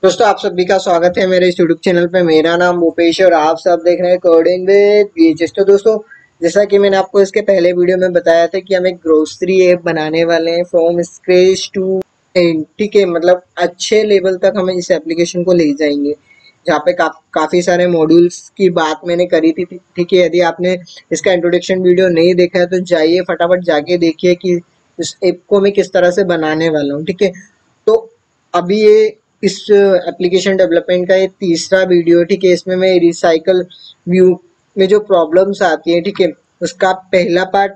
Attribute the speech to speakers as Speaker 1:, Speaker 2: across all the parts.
Speaker 1: दोस्तों आप सभी का स्वागत है मेरे इस यूट्यूब चैनल पे। मेरा नाम भूपेश और आप सब देख रहे हैं कोडिंग विद VHS। तो दोस्तों जैसा कि मैंने आपको इसके पहले वीडियो में बताया था कि हम एक ग्रोसरी ऐप बनाने वाले हैं फ्रॉम स्क्रैच टू एंड। ठीक है, मतलब अच्छे लेवल तक हम इस एप्लीकेशन को ले जाएंगे जहाँ पे काफ़ी सारे मॉड्यूल्स की बात मैंने करी थी। ठीक है, यदि आपने इसका इंट्रोडक्शन वीडियो नहीं देखा है तो जाइए फटाफट जाके देखिए कि इस ऐप को मैं किस तरह से बनाने वाला हूँ। ठीक है, तो अभी ये इस एप्लीकेशन डेवलपमेंट का ये तीसरा वीडियो है। ठीक है, इसमें मैं रिसाइकल व्यू में जो प्रॉब्लम्स आती है, ठीक है, उसका पहला पार्ट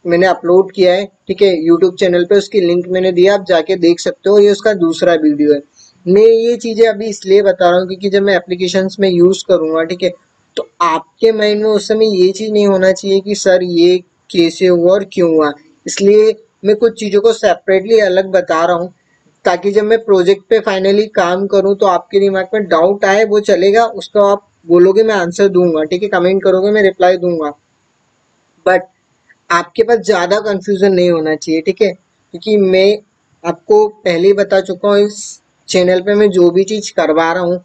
Speaker 1: मैंने अपलोड किया है। ठीक है, यूट्यूब चैनल पे उसकी लिंक मैंने दिया, आप जाके देख सकते हो। ये उसका दूसरा वीडियो है। मैं ये चीज़ें अभी इसलिए बता रहा हूँ क्योंकि जब मैं एप्लीकेशंस में यूज़ करूँगा, ठीक है, तो आपके माइंड में उस समय ये चीज़ नहीं होना चाहिए कि सर ये कैसे हुआ और क्यों हुआ। इसलिए मैं कुछ चीज़ों को सेपरेटली अलग बता रहा हूँ ताकि जब मैं प्रोजेक्ट पे फाइनली काम करूं तो आपके दिमाग में डाउट आए वो चलेगा, उसका आप बोलोगे मैं आंसर दूंगा। ठीक है, कमेंट करोगे मैं रिप्लाई दूंगा, बट आपके पास ज़्यादा कंफ्यूजन नहीं होना चाहिए। ठीक है, क्योंकि मैं आपको पहले ही बता चुका हूँ इस चैनल पे मैं जो भी चीज़ करवा रहा हूँ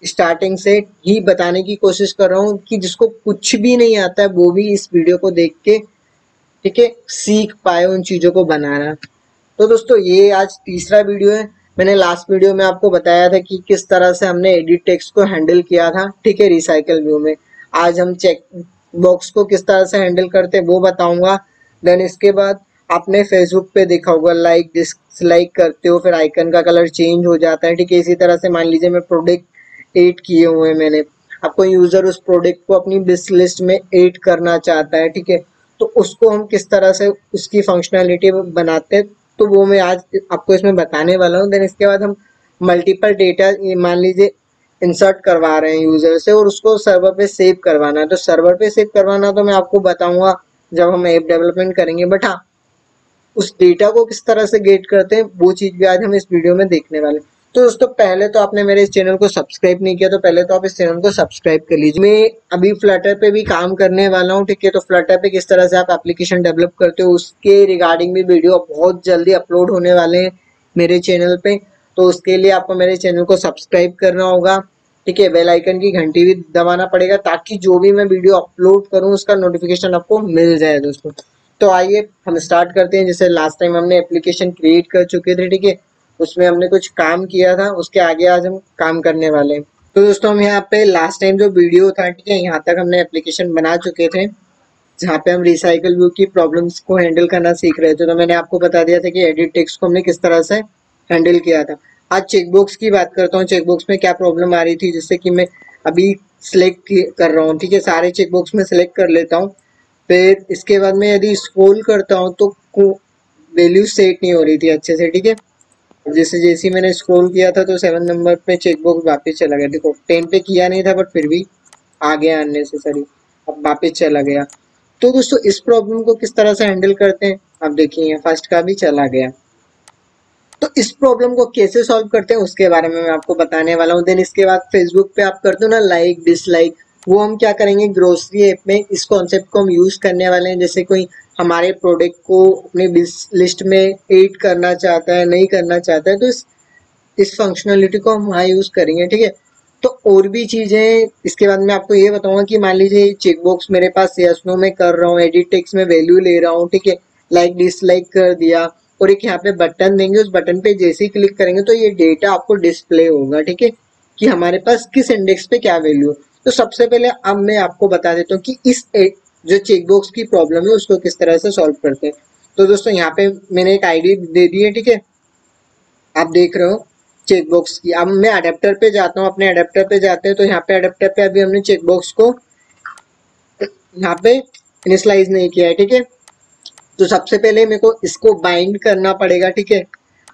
Speaker 1: स्टार्टिंग से ही बताने की कोशिश कर रहा हूँ कि जिसको कुछ भी नहीं आता है वो भी इस वीडियो को देख के, ठीक है, सीख पाए उन चीज़ों को बनाना। तो दोस्तों ये आज तीसरा वीडियो है। मैंने लास्ट वीडियो में आपको बताया था कि किस तरह से हमने एडिट टेक्स्ट को हैंडल किया था, ठीक है, रिसाइकल व्यू में। आज हम चेक बॉक्स को किस तरह से हैंडल करते हैं वो बताऊंगा। देन इसके बाद आपने फेसबुक पे देखा होगा लाइक डिसलाइक करते हो फिर आइकन का कलर चेंज हो जाता है। ठीक है, इसी तरह से मान लीजिए मैं प्रोडक्ट ऐड किए हुए हैं मैंने, आपको यूजर उस प्रोडक्ट को अपनी विश लिस्ट में ऐड करना चाहता है, ठीक है, तो उसको हम किस तरह से उसकी फंक्शनैलिटी बनाते हैं तो वो मैं आज आपको इसमें बताने वाला हूँ। देन इसके बाद हम मल्टीपल डेटा मान लीजिए इंसर्ट करवा रहे हैं यूजर से और उसको सर्वर पे सेव करवाना है, तो सर्वर पे सेव करवाना तो मैं आपको बताऊंगा जब हम ऐप डेवलपमेंट करेंगे। बट हाँ, उस डेटा को किस तरह से गेट करते हैं वो चीज़ भी आज हम इस वीडियो में देखने वाले हैं। तो दोस्तों पहले तो आपने मेरे इस चैनल को सब्सक्राइब नहीं किया तो पहले तो आप इस चैनल को सब्सक्राइब कर लीजिए। मैं अभी फ्लटर पे भी काम करने वाला हूँ, ठीक है, तो फ्लटर पे किस तरह से आप एप्लीकेशन डेवलप करते हो उसके रिगार्डिंग भी वीडियो बहुत जल्दी अपलोड होने वाले हैं मेरे चैनल पे। तो उसके लिए आपको मेरे चैनल को सब्सक्राइब करना होगा, ठीक है, बेल आइकन की घंटी भी दबाना पड़ेगा ताकि जो भी मैं वीडियो अपलोड करूँ उसका नोटिफिकेशन आपको मिल जाए दोस्तों। तो आइए हम स्टार्ट करते हैं। जैसे लास्ट टाइम हमने एप्लीकेशन क्रिएट कर चुके थे, ठीक है, उसमें हमने कुछ काम किया था, उसके आगे आज हम काम करने वाले हैं। तो दोस्तों हम यहाँ पे लास्ट टाइम जो वीडियो था, ठीक है, यहाँ तक हमने एप्लीकेशन बना चुके थे जहाँ पे हम रिसाइकल व्यू की प्रॉब्लम्स को हैंडल करना सीख रहे थे। तो मैंने आपको बता दिया था कि एडिट टेक्स्ट को हमने किस तरह से हैंडल किया था। आज चेकबॉक्स की बात करता हूँ, चेकबॉक्स में क्या प्रॉब्लम आ रही थी, जिससे कि मैं अभी सिलेक्ट कर रहा हूँ, ठीक है, सारे चेकबॉक्स में सिलेक्ट कर लेता हूँ। फिर इसके बाद में यदि स्क्रॉल करता हूँ तो वैल्यू सेट नहीं हो रही थी अच्छे से, ठीक है। जैसे जैसे ही मैंने स्क्रॉल किया था तो 7 नंबर पे चेकबॉक्स वापस चला गया। देखो 10 पे किया नहीं था बट फिर भी आ गया अननेसेसरी, अब वापस चला गया। तो दोस्तों इस प्रॉब्लम को किस तरह से हैंडल करते हैं, अब देखिए फर्स्ट का भी चला गया। तो इस प्रॉब्लम को कैसे सॉल्व करते हैं उसके बारे में मैं आपको बताने वाला हूँ। देन इसके बाद फेसबुक पे आप करते हो ना लाइक डिसलाइक, वो हम क्या करेंगे ग्रोसरी ऐप में इस कॉन्सेप्ट को हम यूज करने वाले हैं। जैसे कोई हमारे प्रोडक्ट को अपनी लिस्ट में ऐड करना चाहता है, नहीं करना चाहता है, तो इस फंक्शनलिटी को हम वहाँ यूज करेंगे, ठीक है। तो और भी चीजें इसके बाद मैं आपको ये बताऊंगा कि मान लीजिए चेकबॉक्स मेरे पास यस नो में कर रहा हूँ, एडिट टेक्स्ट में वैल्यू ले रहा हूँ, ठीक है, लाइक डिसलाइक कर दिया और एक यहाँ पे बटन देंगे, उस बटन पे जैसे ही क्लिक करेंगे तो ये डेटा आपको डिस्प्ले होगा, ठीक है, कि हमारे पास किस इंडेक्स पे क्या वैल्यू है। तो सबसे पहले अब मैं आपको बता देता हूँ कि जो चेकबॉक्स की प्रॉब्लम है उसको किस तरह से सॉल्व करते हैं। तो दोस्तों यहाँ पे मैंने एक आईडी दे दी है, ठीक है, आप देख रहे हो चेकबॉक्स की। अब मैं अडेप्टर पे जाता हूँ, अपने अडेप्टर पे जाते हैं तो यहाँ पे अडेप्टर पे अभी हमने चेकबॉक्स को यहाँ पे इनिशलाइज नहीं किया है, ठीक है। तो सबसे पहले मेरे को इसको बाइंड करना पड़ेगा, ठीक है,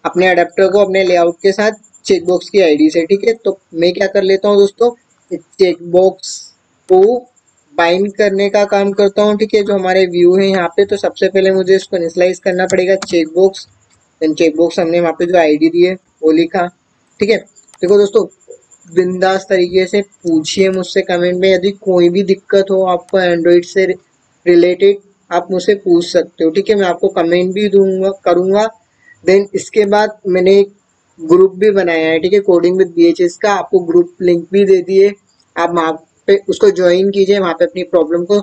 Speaker 1: अपने अडेप्टर को अपने लेआउट के साथ चेकबॉक्स की आईडी से, ठीक है। तो मैं क्या कर लेता हूँ दोस्तों, चेकबॉक्स को बाइंड करने का काम करता हूँ, ठीक है, जो हमारे व्यू है यहाँ पे। तो सबसे पहले मुझे इसको इनिशलाइज करना पड़ेगा चेकबॉक्स, देन चेकबॉक्स हमने वहाँ पे जो आईडी दी है वो लिखा, ठीक है। देखो दोस्तों बिंदास तरीके से पूछिए मुझसे कमेंट में, यदि कोई भी दिक्कत हो आपको एंड्रॉइड से रिलेटेड आप मुझसे पूछ सकते हो, ठीक है, मैं आपको कमेंट भी दूंगा करूंगा। देन इसके बाद मैंने ग्रुप भी बनाया है, ठीक है, कोडिंग विद बीएचएस का आपको ग्रुप लिंक भी दे दिए। आप वहाँ पे उसको ज्वाइन कीजिए, वहाँ पे अपनी प्रॉब्लम को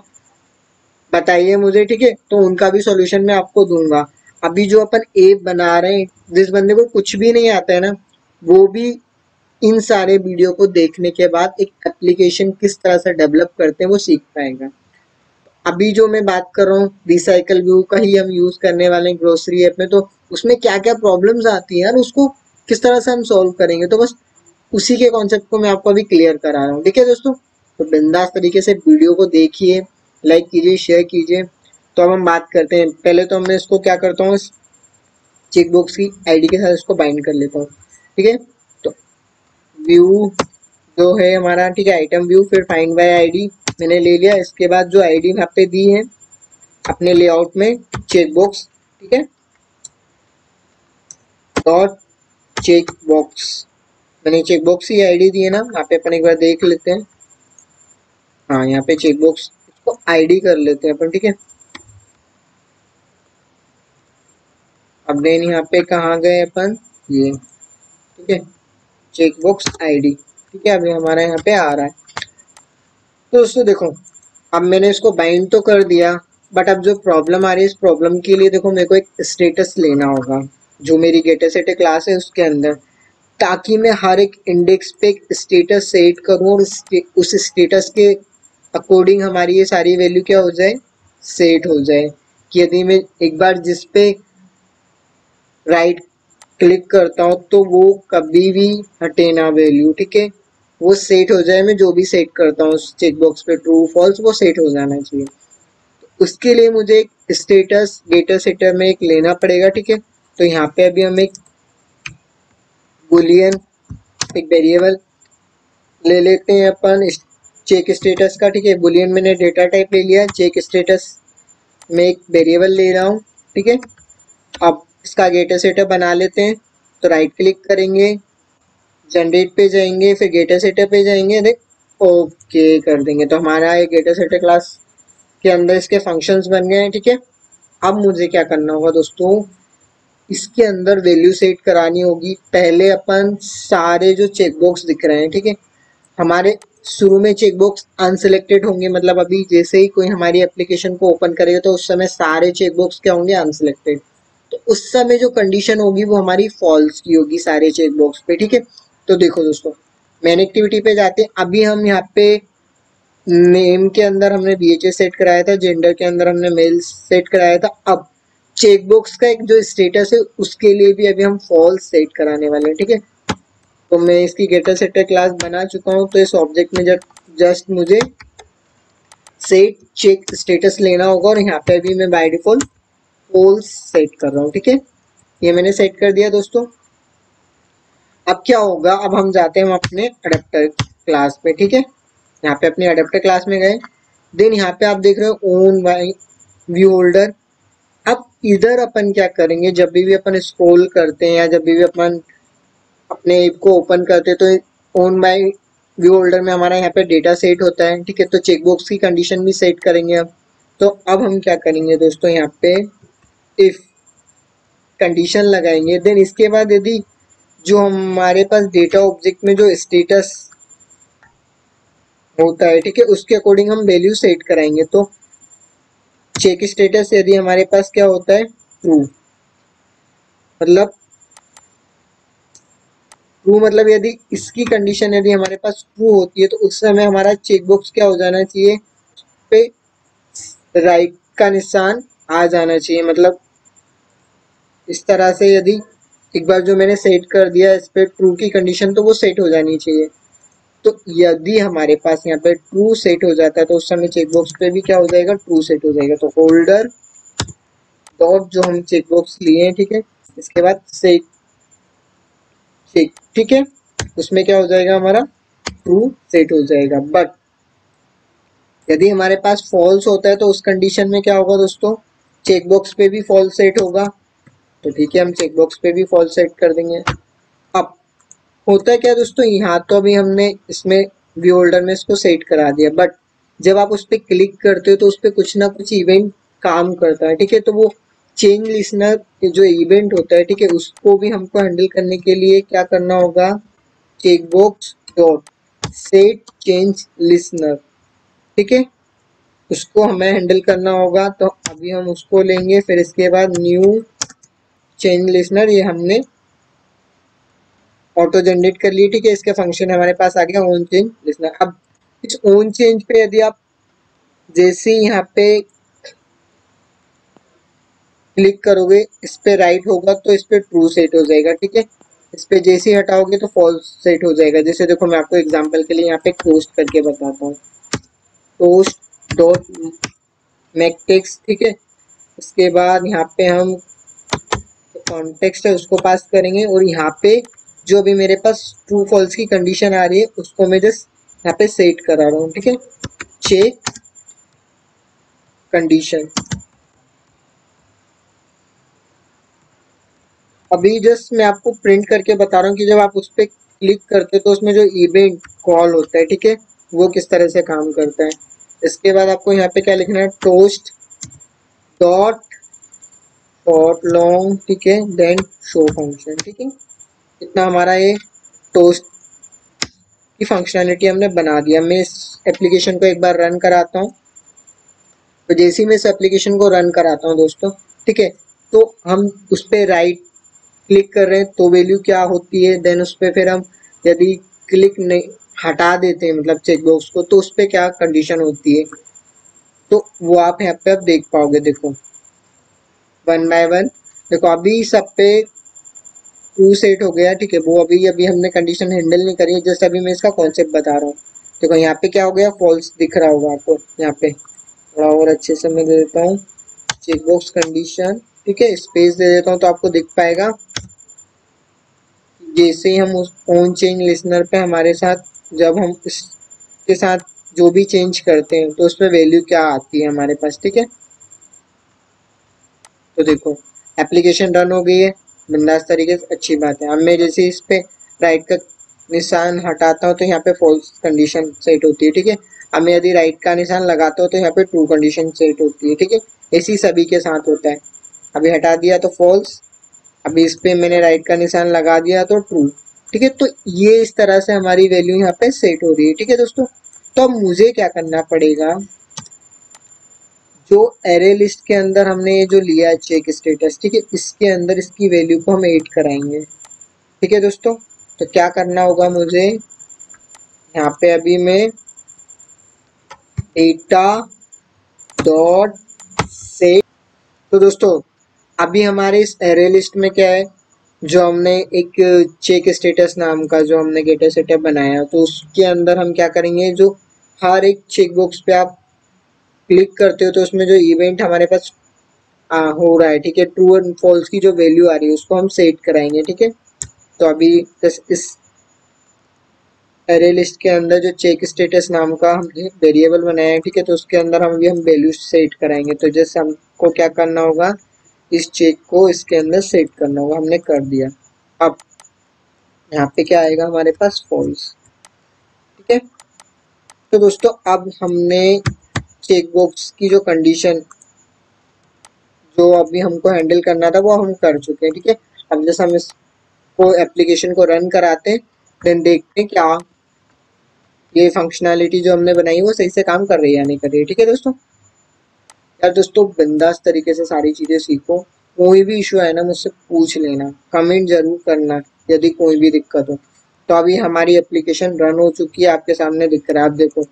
Speaker 1: बताइए मुझे, ठीक है, तो उनका भी सॉल्यूशन मैं आपको दूंगा। अभी जो अपन ऐप बना रहे हैं, जिस बंदे को कुछ भी नहीं आता है ना, वो भी इन सारे वीडियो को देखने के बाद एक एप्लीकेशन किस तरह से डेवलप करते हैं वो सीख पाएगा। अभी जो मैं बात कर रहा हूँ रिसाइकल व्यू का ही हम यूज करने वाले हैं ग्रोसरी ऐप में, तो उसमें क्या क्या प्रॉब्लम्स आती है यार, उसको किस तरह से हम सॉल्व करेंगे, तो बस उसी के कॉन्सेप्ट को मैं आपको अभी क्लियर करा रहा हूँ, ठीक है दोस्तों। तो बिंदास तरीके से वीडियो को देखिए, लाइक कीजिए, शेयर कीजिए। तो अब हम बात करते हैं, पहले तो मैं इसको क्या करता हूँ, चेकबॉक्स की आईडी के साथ इसको बाइंड कर लेता हूँ, ठीक है। तो व्यू जो है हमारा, ठीक है, आइटम व्यू, फिर फाइंड बाय आईडी मैंने ले लिया। इसके बाद जो आईडी यहाँ पे दी है अपने लेआउट में, चेकबॉक्स, ठीक है, डॉट चेकबॉक्स, मैंने चेकबॉक्स की आईडी दी है ना, यहाँ पे अपन एक बार देख लेते हैं। हाँ, यहाँ पे चेकबॉक्स इसको आईडी कर लेते हैं अपन, ठीक है। अब देन यहाँ पे कहाँ गए अपन, ये, ठीक है, चेकबॉक्स आईडी, ठीक है, अभी हमारा यहाँ पे आ रहा है। तो दोस्तों देखो, अब मैंने इसको बाइंड तो कर दिया, बट अब जो प्रॉब्लम आ रही है, इस प्रॉब्लम के लिए देखो मेरे को एक स्टेटस लेना होगा जो मेरी गेटासेट क्लास है उसके अंदर, ताकि मैं हर एक इंडेक्स पे एक स्टेटस सेट करूँ और उस स्टेटस के अकॉर्डिंग हमारी ये सारी वैल्यू क्या हो जाए, सेट हो जाए। कि यदि मैं एक बार जिस पे राइट क्लिक करता हूँ तो वो कभी भी हटे ना वैल्यू, ठीक है, वो सेट हो जाए। मैं जो भी सेट करता हूँ चेकबॉक्स पे ट्रू फॉल्स वो सेट हो जाना चाहिए। उसके लिए मुझे एक स्टेटस डेटा सेटर में एक लेना पड़ेगा, ठीक है। तो यहाँ पे अभी हम एक बुलियन एक वेरिएबल ले लेते हैं अपन चेक स्टेटस का, ठीक है। बुलियन मैंने डेटा टाइप ले लिया, चेक स्टेटस में एक वेरिएबल ले रहा हूँ, ठीक है। अब इसका गेटर सेटअप बना लेते हैं। तो राइट क्लिक करेंगे, जनरेट पे जाएंगे, फिर गेटर सेटअप पे जाएंगे, देख ओके कर देंगे, तो हमारा एक गेटर सेटअप क्लास के अंदर इसके फंक्शंस बन गए हैं, ठीक है। अब मुझे क्या करना होगा दोस्तों, इसके अंदर वैल्यू सेट करानी होगी। पहले अपन सारे जो चेकबॉक्स दिख रहे हैं, ठीक है, हमारे शुरू में चेकबॉक्स अनसिलेक्टेड होंगे, मतलब अभी जैसे ही कोई हमारी एप्लीकेशन को ओपन करेगा तो उस समय सारे चेकबॉक्स क्या होंगे, अनसिलेक्टेड। तो उस समय जो कंडीशन होगी वो हमारी फॉल्स की होगी सारे चेकबॉक्स पे, ठीक है। तो देखो दोस्तों, मेन एक्टिविटी पे जाते हैं। अभी हम यहाँ पे नेम के अंदर हमने बीएचएस सेट कराया था, जेंडर के अंदर हमने मेल सेट कराया था। अब चेकबॉक्स का एक जो स्टेटस है उसके लिए भी अभी हम फॉल्स सेट कराने वाले हैं, ठीक है। तो मैं इसकी गेटर सेटर क्लास बना चुका हूँ। तो इस ऑब्जेक्ट में जस्ट मुझे सेट चेक स्टेटस लेना होगा और यहाँ पे भी मैं बाय डिफॉल्ट फॉल्स सेट कर रहा हूँ, ठीक है। ये मैंने सेट कर दिया दोस्तों। अब क्या होगा, अब हम जाते हैं अपने अडेप्टर क्लास पे, ठीक है। यहाँ पे अपने अडेप्टर क्लास में गए, देन यहाँ पे आप देख रहे हो ओन बाय व्यू होल्डर। अब इधर अपन क्या करेंगे, जब भी अपन स्क्रॉल करते हैं या जब भी अपन अपने ऐप को ओपन करते हैं तो ओन बाय व्यू होल्डर में हमारा यहाँ पे डेटा सेट होता है, ठीक है। तो चेकबॉक्स की कंडीशन भी सेट करेंगे अब। तो अब हम क्या करेंगे दोस्तों, यहाँ पे इफ कंडीशन लगाएंगे, देन इसके बाद यदि जो हमारे पास डेटा ऑब्जेक्ट में जो स्टेटस होता है, ठीक है, उसके अकॉर्डिंग हम वैल्यू सेट कराएंगे। तो चेक स्टेटस यदि हमारे पास क्या होता है, ट्रू, मतलब ट्रू मतलब यदि इसकी कंडीशन यदि हमारे पास ट्रू होती है तो उस समय हमारा चेकबॉक्स क्या हो जाना चाहिए, पे राइट का निशान आ जाना चाहिए। मतलब इस तरह से यदि एक बार जो मैंने सेट कर दिया इस पे ट्रू की कंडीशन, तो वो सेट हो जानी चाहिए। तो यदि हमारे पास यहाँ पे ट्रू सेट हो जाता है तो उस समय चेकबॉक्स पे भी क्या हो जाएगा, ट्रू सेट हो जाएगा। तो होल्डर डॉट जो हम चेकबॉक्स लिए हैं, ठीक है, इसके बाद सेट चेक, ठीक है, उसमें क्या हो जाएगा, हमारा ट्रू सेट हो जाएगा। बट यदि हमारे पास फॉल्स होता है तो उस कंडीशन में क्या होगा दोस्तों, चेकबॉक्स पे भी फॉल्स सेट होगा। तो ठीक है, हम चेकबॉक्स पे भी फॉल्स सेट कर देंगे। अब होता है क्या दोस्तों, यहाँ तो अभी हमने इसमें व्यू होल्डर में इसको सेट करा दिया, बट जब आप उस पर क्लिक करते हो तो उस पर कुछ ना कुछ इवेंट काम करता है, ठीक है। तो वो चेंज लिसनर जो इवेंट होता है, ठीक है, उसको भी हमको हैंडल करने के लिए क्या करना होगा, checkbox dot set change listener, ठीक है, उसको हमें हैंडल करना होगा। तो अभी हम उसको लेंगे, फिर इसके बाद न्यू चेंज लिसनर, ये हमने ऑटो जनरेट कर लिए, ठीक है, इसके फंक्शन हमारे पास आ गया ओन चेंज लिसनर। अब इस ओन चेंज पे यदि आप जैसे ही यहाँ पे क्लिक करोगे, इस पे राइट होगा तो इस पे ट्रू सेट हो जाएगा, ठीक है, इस पे जैसे ही हटाओगे तो फॉल्स सेट हो जाएगा। जैसे देखो मैं आपको एग्जांपल के लिए यहाँ पे टोस्ट करके बताता हूँ, टोस्ट डॉट मैक टेक्स्ट, ठीक है, इसके बाद यहाँ पे हम कॉन्टेक्स्ट है उसको पास करेंगे, और यहाँ पे जो भी मेरे पास ट्रू फॉल्स की कंडीशन आ रही है उसको मैं जस्ट यहाँ पे सेट करा रहा हूँ, ठीक है, चेक कंडीशन। अभी जस्ट मैं आपको प्रिंट करके बता रहा हूँ कि जब आप उस पर क्लिक करते हो तो उसमें जो इवेंट कॉल होता है, ठीक है, वो किस तरह से काम करता है। इसके बाद आपको यहाँ पे क्या लिखना है, टोस्ट डॉट फॉर लॉन्ग, ठीक है, देन शो फंक्शन, ठीक है, इतना हमारा ये टोस्ट की फंक्शनैलिटी हमने बना दिया। मैं इस एप्लीकेशन को एक बार रन कराता हूँ। तो जैसे ही मैं इस एप्लीकेशन को रन कराता हूँ दोस्तों, ठीक है, तो हम उस पर राइट क्लिक कर रहे हैं तो वैल्यू क्या होती है, देन उस पर फिर हम यदि क्लिक नहीं हटा देते हैं मतलब चेकबॉक्स को, तो उस पर क्या कंडीशन होती है, तो वो आप यहाँ पे आप देख पाओगे। देखो वन बाय वन, देखो अभी सब पे टू सेट हो गया, ठीक है, वो अभी अभी हमने कंडीशन हैंडल नहीं करी है, जस्ट अभी मैं इसका कॉन्सेप्ट बता रहा हूँ। देखो यहाँ पे क्या हो गया, फॉल्स दिख रहा होगा आपको, यहाँ पे थोड़ा और अच्छे से मैं दे देता हूँ चेकबॉक्स कंडीशन, ठीक है, स्पेस दे देता हूँ तो आपको दिख पाएगा। जैसे ही हम उस ओन चेंज लिसनर पे हमारे साथ जब हम इसके साथ जो भी चेंज करते हैं तो उसमें वैल्यू क्या आती है हमारे पास, ठीक है। तो देखो एप्लीकेशन रन हो गई है बिंदास तरीके से, अच्छी बात है। अब मैं जैसे इस पे राइट का निशान हटाता हूँ तो यहाँ पे फॉल्स कंडीशन सेट होती है, ठीक है। अब मैं यदि राइट का निशान लगाता हूँ तो यहाँ पे ट्रू कंडीशन सेट होती है, ठीक है। ऐसी सभी के साथ होता है। अभी हटा दिया तो फॉल्स, अभी इस पे मैंने राइट का निशान लगा दिया तो ट्रू, ठीक है। तो ये इस तरह से हमारी वैल्यू यहाँ पे सेट हो रही है, ठीक है दोस्तों। तो अब मुझे क्या करना पड़ेगा, जो एरे लिस्ट के अंदर हमने ये जो लिया है चेक स्टेटस, ठीक है, इसके अंदर इसकी वैल्यू को हम ऐड कराएंगे, ठीक है दोस्तों। तो क्या करना होगा मुझे, यहाँ पे अभी मैं डेटा डॉट सेट, तो दोस्तों अभी हमारे इस एरे लिस्ट में क्या है, जो हमने एक चेक स्टेटस नाम का जो हमने गेटर सेटअप बनाया, तो उसके अंदर हम क्या करेंगे, जो हर एक चेक बॉक्स पे आप क्लिक करते हो तो उसमें जो इवेंट हमारे पास हो रहा है, ठीक है, ट्रू एंड फॉल्स की जो वैल्यू आ रही है उसको हम सेट कराएंगे, ठीक है। तो अभी इस एरे लिस्ट के अंदर जो चेक स्टेटस नाम का हमने वेरिएबल बनाया है, ठीक है, तो उसके अंदर हम अभी हम वैल्यू सेट कराएंगे। तो जैसे हमको क्या करना होगा, इस चेक को इसके अंदर सेट करना होगा, हमने कर दिया। अब यहाँ पे क्या आएगा हमारे पास, फॉल्स, ठीक है। तो दोस्तों अब हमने चेक बॉक्स की जो कंडीशन जो अभी हमको हैंडल करना था वो हम कर चुके हैं, ठीक है। अब जैसे हम इसको एप्लीकेशन को रन कराते हैं, देन देखते हैं क्या ये फंक्शनैलिटी जो हमने बनाई है वो सही से काम कर रही है या नहीं कर रही है, ठीक है दोस्तों। यार दोस्तों बिंदास तरीके से सारी चीज़ें सीखो, कोई भी इशू है ना मुझसे पूछ लेना, कमेंट जरूर करना यदि कोई भी दिक्कत हो। तो अभी हमारी एप्लीकेशन रन हो चुकी है, आपके सामने दिख रहा है, आप देखो।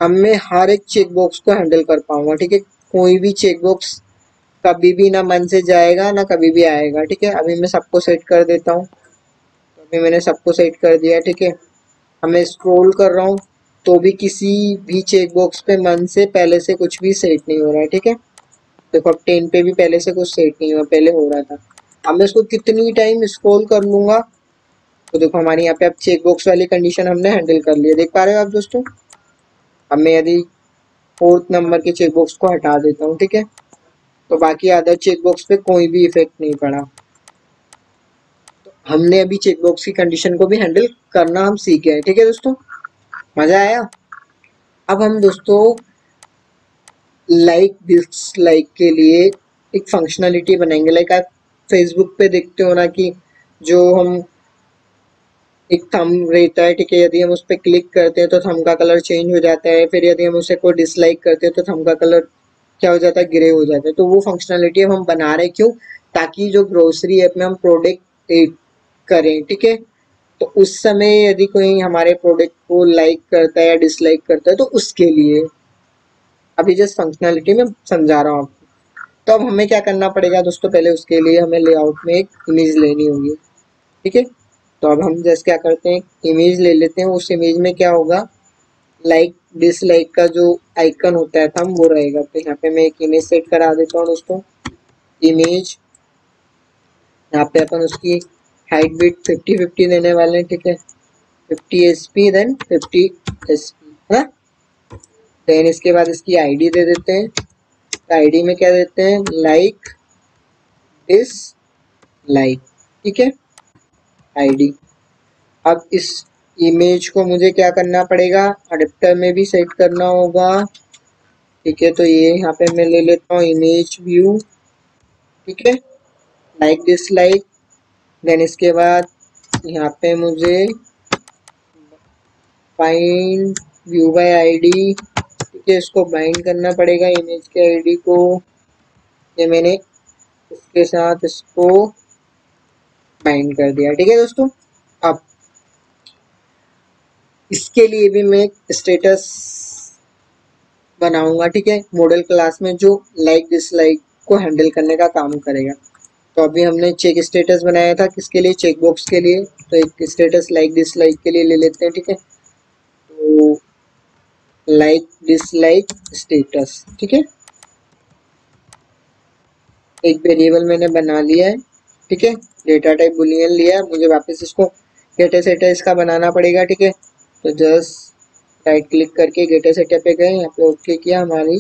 Speaker 1: अब मैं हर एक चेक बॉक्स को हैंडल कर पाऊंगा, ठीक है। कोई भी चेक बॉक्स कभी भी ना मन से जाएगा ना कभी भी आएगा, ठीक है। अभी मैं सबको सेट कर देता हूँ, तो अभी मैंने सबको सेट कर दिया, ठीक है। अब मैं स्क्रॉल कर रहा हूँ तो भी किसी भी चेक बॉक्स पे मन से पहले से कुछ भी सेट नहीं हो रहा है, ठीक है। देखो अब 10 पे भी पहले से कुछ सेट नहीं हुआ, पहले हो रहा था। अब मैं इसको कितनी टाइम स्क्रॉल कर लूंगा, तो देखो हमारे यहाँ पे अब चेक बॉक्स वाली कंडीशन हमने हैंडल कर लिया, देख पा रहे हो आप दोस्तों। अब मैं यदि फोर्थ नंबर के चेक बॉक्स को हटा देता हूँ, ठीक है, तो बाकी अदर चेक बॉक्स पे कोई भी इफेक्ट नहीं पड़ा। तो हमने अभी चेक बॉक्स की कंडीशन को भी हैंडल करना हम सीख गए, ठीक है दोस्तों। मजा आया। अब हम दोस्तों लाइक डिसलाइक के लिए एक फंक्शनलिटी बनाएंगे। लाइक आप फेसबुक पे देखते हो ना कि जो हम एक थंब रहता है, ठीक है, यदि हम उस पर क्लिक करते हैं तो थंब का कलर चेंज हो जाता है, फिर यदि हम उसे कोई डिसलाइक करते हैं तो थंब का कलर क्या हो जाता है, ग्रे हो जाता है। तो वो फंक्शनलिटी हम बना रहे हैं, क्यों? ताकि जो ग्रोसरी ऐप में हम प्रोडक्ट एड करें, ठीक है, तो उस समय यदि कोई हमारे प्रोडक्ट को लाइक करता है या डिसलाइक करता है तो उसके लिए अभी जस्ट फंक्शनलिटी में समझा रहा हूँ आपको। तो अब हमें क्या करना पड़ेगा दोस्तों, पहले उसके लिए हमें लेआउट में एक इमेज लेनी होगी, ठीक है। तो अब हम जैसे क्या करते हैं, इमेज ले लेते हैं। उस इमेज में क्या होगा, लाइक डिसलाइक का जो आइकन होता है थंब वो रहेगा। तो यहाँ पे मैं एक इमेज सेट करा देता हूँ दोस्तों। इमेज, यहाँ पे अपन उसकी हाइट विड्थ 50-50 देने वाले हैं, ठीक है, 50 SP देन 50 SP, है। देन इसके बाद इसकी आईडी दे देते हैं। आईडी में क्या देते हैं, लाइक दिस लाइक, ठीक है, आईडी। अब इस इमेज को मुझे क्या करना पड़ेगा, अडेप्टर में भी सेट करना होगा, ठीक है। तो ये यहाँ पे मैं ले लेता हूँ इमेज व्यू, ठीक है, लाइक दिस लाइक। देन इसके बाद यहाँ पे मुझे फाइंड व्यू बाय आईडी, ठीक है, इसको बाइंड करना पड़ेगा इमेज के आईडी को। ये मैंने इसके साथ इसको बाइंड कर दिया, ठीक है दोस्तों। अब इसके लिए भी मैं स्टेटस बनाऊंगा, ठीक है, मॉडल क्लास में, जो लाइक डिसलाइक को हैंडल करने का काम करेगा। तो अभी हमने चेक स्टेटस बनाया था, किसके लिए, चेक बॉक्स के लिए। तो एक स्टेटस लाइक डिसलाइक के लिए ले लेते हैं, ठीक है। तो लाइक डिसलाइक स्टेटस, ठीक है, एक वेरिएबल मैंने बना लिया है, ठीक है, डेटा टाइप बुलियन लिया है। मुझे वापस इसको गेट सेटस का बनाना पड़ेगा, ठीक है। तो जस्ट राइट क्लिक करके गेट सेटअप पे गए, यहाँ पे ओके किया, हमारी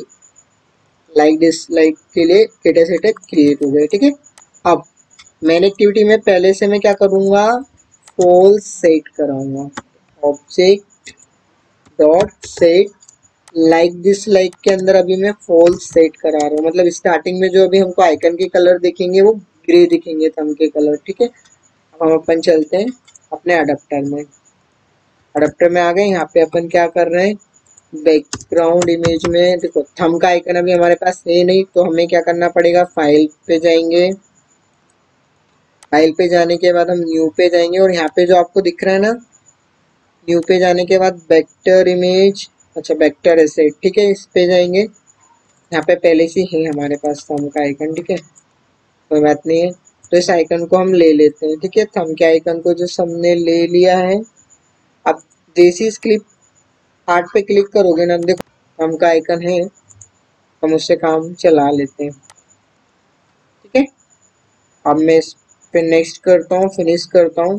Speaker 1: लाइक डिसलाइक के लिए गेट सेटअप क्रिएट हो गए, ठीक है। अब मेन एक्टिविटी में पहले से मैं क्या करूँगा, फॉल्स सेट कराऊंगा। Object dot set like this like के अंदर अभी मैं फॉल्स सेट करा रहा हूँ। मतलब स्टार्टिंग में जो अभी हमको आइकन के कलर दिखेंगे वो ग्रे दिखेंगे, थंब के कलर, ठीक है। अब हम अपन चलते हैं अपने अडेप्टर में। अडेप्टर में आ गए, यहाँ पे अपन क्या कर रहे हैं, बैकग्राउंड इमेज में देखो थंब का आइकन अभी हमारे पास है नहीं, तो हमें क्या करना पड़ेगा, फाइल पे जाएंगे। फाइल पे जाने के बाद हम न्यू पे जाएंगे, और यहाँ पे जो आपको दिख रहा है ना, न्यू पे जाने के बाद वेक्टर इमेज, अच्छा वेक्टर एसेट, ठीक है, इस पे जाएंगे। यहाँ पे पहले से ही हमारे पास थंब का आइकन, ठीक है, कोई बात नहीं है। तो इस आइकन को हम ले लेते हैं, ठीक है, थंब के आइकन को जो हमने ले लिया है। अब जैसे इस क्लिप आर्ट पे क्लिक करोगे ना, देखो थंब का आइकन है, हम उससे काम चला लेते हैं, ठीक है। अब मैं इस पे नेक्स्ट करता हूँ, फिनिश करता हूँ।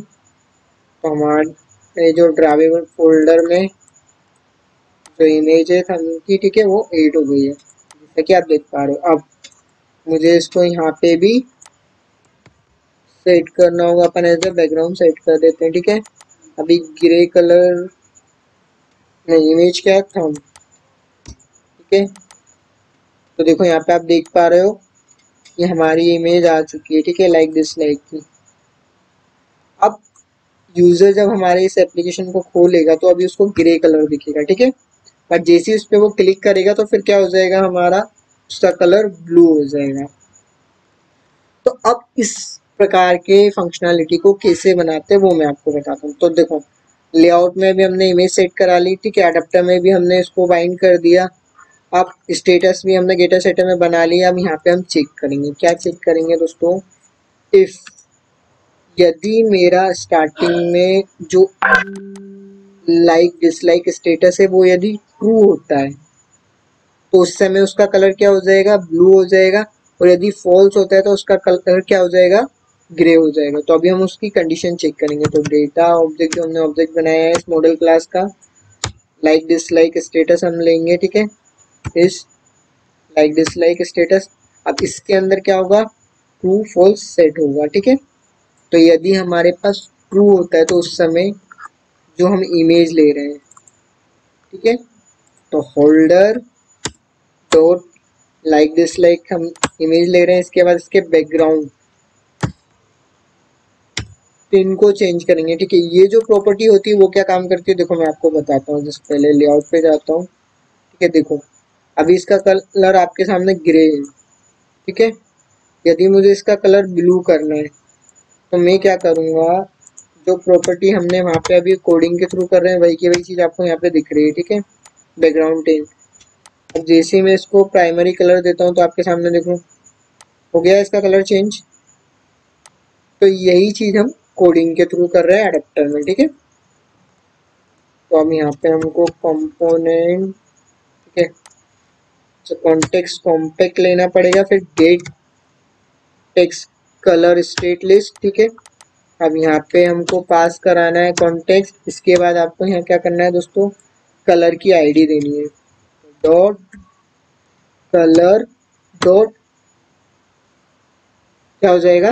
Speaker 1: तो हमारे जो ड्राइवेबल फोल्डर में जो इमेज है थंब की, ठीक है, वो एड हो गई है, जैसा कि आप देख पा रहे हो। अब मुझे इसको यहाँ पे भी सेट करना होगा, अपन एज ए बैकग्राउंड सेट कर देते हैं, ठीक है। अभी ग्रे कलर नहीं, इमेज क्या है, थंब, ठीक है। तो देखो यहाँ पे आप देख पा रहे हो, ये हमारी इमेज आ चुकी है, ठीक है, लाइक दिस लाइक की। अब यूजर जब हमारे इस एप्लीकेशन को खोलेगा तो अभी उसको ग्रे कलर दिखेगा, ठीक है, पर जैसे ही उस पर वो क्लिक करेगा तो फिर क्या हो जाएगा, हमारा उसका कलर ब्लू हो जाएगा। तो अब इस प्रकार के फंक्शनैलिटी को कैसे बनाते हैं वो मैं आपको बताता हूँ। तो देखो लेआउट में भी हमने इमेज सेट करा ली, ठीक है, अडेप्टर में भी हमने इसको बाइंड कर दिया। अब स्टेटस भी हमने गेटर सेटर में बना लिया। अब यहाँ पे हम चेक करेंगे, क्या चेक करेंगे दोस्तों, इफ यदि मेरा स्टार्टिंग में जो लाइक डिसलाइक स्टेटस है वो यदि ट्रू होता है तो उस समय उसका कलर क्या हो जाएगा, ब्लू हो जाएगा। और यदि फॉल्स होता है तो उसका कलर क्या हो जाएगा, ग्रे हो जाएगा। तो अभी हम उसकी कंडीशन चेक करेंगे। तो डेटा ऑब्जेक्ट जो हमने ऑब्जेक्ट बनाया है इस मॉडल क्लास का, लाइक डिसलाइक स्टेटस हम लेंगे, ठीक है, इस लाइक डिसलाइक स्टेटस। अब इसके अंदर क्या होगा, ट्रू फॉल्स सेट होगा, ठीक है। तो यदि हमारे पास ट्रू होता है तो उस समय जो हम इमेज ले रहे हैं, ठीक है, तो होल्डर डॉट लाइक डिसलाइक हम इमेज ले रहे हैं, इसके बाद इसके बैकग्राउंड इनको चेंज करेंगे। ठीक है, ये जो प्रॉपर्टी होती है वो क्या काम करती है देखो मैं आपको बताता हूँ। जिस पहले लेआउट पे जाता हूँ। ठीक है, देखो अभी इसका कलर आपके सामने ग्रे है। ठीक है, यदि मुझे इसका कलर ब्लू करना है तो मैं क्या करूँगा, जो प्रॉपर्टी हमने वहाँ पे अभी कोडिंग के थ्रू कर रहे हैं वही की वही चीज़ आपको यहाँ पे दिख रही है। ठीक है, बैकग्राउंड टेन। अब जैसे ही मैं इसको प्राइमरी कलर देता हूँ तो आपके सामने देखो हो गया इसका कलर चेंज। तो यही चीज़ हम कोडिंग के थ्रू कर रहे हैं एडेप्टर में। ठीक है, तो अब यहाँ पे हमको कंपोनेंट, ठीक है, तो कॉन्टेक्स्ट कॉम्पैक्ट लेना पड़ेगा, फिर gate text colour state list. ठीक है, अब यहाँ पे हमको पास कराना है कॉन्टेक्स्ट। इसके बाद आपको यहाँ क्या करना है दोस्तों, कलर की आईडी देनी है। डॉट कलर डॉट क्या हो जाएगा,